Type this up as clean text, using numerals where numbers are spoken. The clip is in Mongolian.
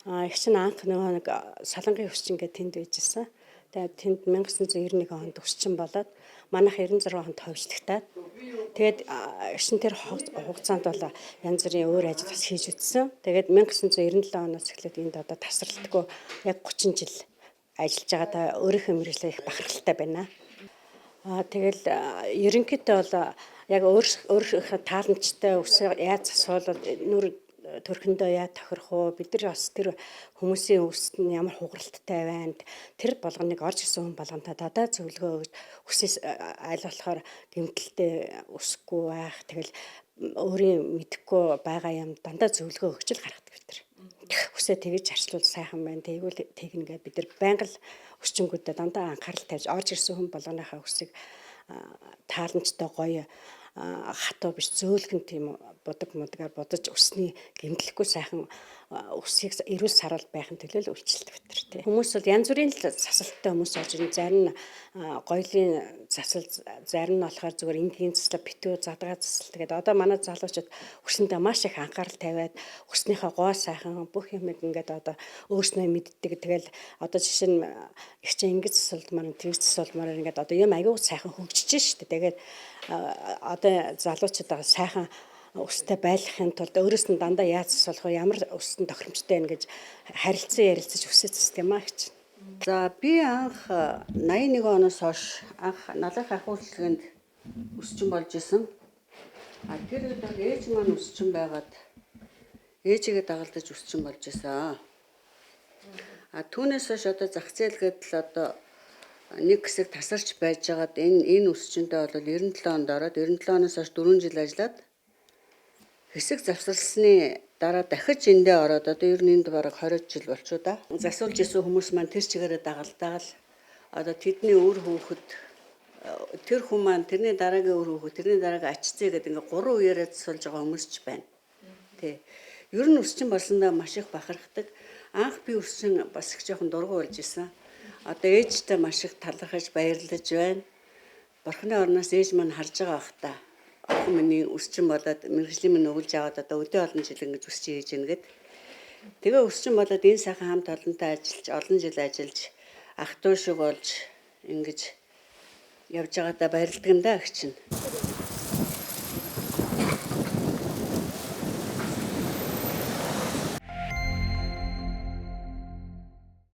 Их чинь анх нөгөө нэг Солонгийн өсчин гэдэг тэнд байжсэн. Тэгээд тэнд 1991 онд өсчин болоод манайх 96 онд ховжлогтаад тэгээд эгшин тэр хугацаанд бол янз бүрийн өөр ажил бас хийж үтсэн. Тэгээд 1997 оноос эхлээд энд одоо тасралтгүй яг 30 жил ажиллаж байгаа өөрийнхөө мэргэжлээ их бахархалтай байна. Тэгэл ерөнхийдөө бол яг өөрийнхөө тааламжтай өсөө яаж асуулвал нүр төрхөндөө яа тохирох уу, бид нар бас тэр хүмүүсийн өсөлт нь ямар хугаралттай байна, тэр болгоныг орж ирсэн хүн болгонтой дадаа зөвлөгөө өгж өсөс аль болохоор гэмтэлтэй өсөхгүй байх, тэгэл өөрийн мэдэхгүй байгаа юм дандаа зөвлөгөө өгч л гаргадаг бид нар. Өсөө тэгж харьцуул сайхан байна, тэгвэл тэгнэ гэдэг бид нар байнга л өсчөнгүүдэд дандаа анхаарал тавьж орж ирсэн хүн болгоныхаа өсийг тааламжтай гоё хатуу биш зөөлгөн тийм бодог модгаар бодож өсний гэмтлэхгүй сайхан өсийг эрүүл сарвал байхын төлөө л үйлчлэлт битэр тий. Хүмүүс бол янз бүрийн засалтай хүмүүс орж ирэн зарим нь гоёлын засал, зарим нь болохоор зүгээр энгийн засал, битүү задгаа засал. Тэгээд одоо манай залуучууд өсөндөө маш их анхаарал тавиад өснийхөө гоо сайхан бүх юмыг ингээд одоо өөрснөө мэддэг. Тэгэл одоо жишээ нь их чинь ингэж засалмаар, тэгж засалмаар ингээд одоо юм аягүй сайхан хөгжиж штэ. Тэгээд одоо залуучууд сайхан өстэй байлгахын тулд өөрөөс нь дандаа яаж засуулах вэ, ямар өссөн тохиромжтой байна гэж харилцан ярилцаж өсөж юм аа гэж. За би анх 81 оноос хойш анх налах ахуулганд өсчин болж исэн. Тэр үед бол ээж маань өсчин байгаад ээжигээ дагалдаж өсчин болж исэн. Түүнээс хойш одоо зах зээл гэдэл одоо нэг хэсэг тасарч байж байгаад энэ өсчөндөө бол 97 онд ороод 97 оноос хойш 4 жил ажиллаад хэсэг завсарласны дараа дахиж эндээ ороод одоо ер нь энд бараг 20 жил болчихоо да. Засуулж исэн хүмүүс маань тэр чигээрээ дагалдаагаал одоо тэдний өр хүүхэд тэр хүн маань тэрний дараагийн өр хүүхэд тэрний дараагийн ачцээ гэдэг ингээ 3 үеэрээ засуулж байгаа хүмүүс ч байна. Тэ. Ер нь өсчин болсондоо маш их бахархдаг. Анх би өсчин бас их жоохон дургу болж исэн. Одоо ээжтэй маш их талархаж баярлаж байна. Бурхны орноос ээж маань харж байгаа бах та. Охин миний өсчин болоод мэргэжлийн минь өгүүлж аваад одоо өдөө олон жил ингэж өсч хийж гэнэ гэд. Тэгээ өсчин болоод энэ сайхан хамт олонтой ажиллаж олон жил ажиллаж ах トゥ шиг болж ингэж явж байгаадаа баярлдаг юм да агч нь.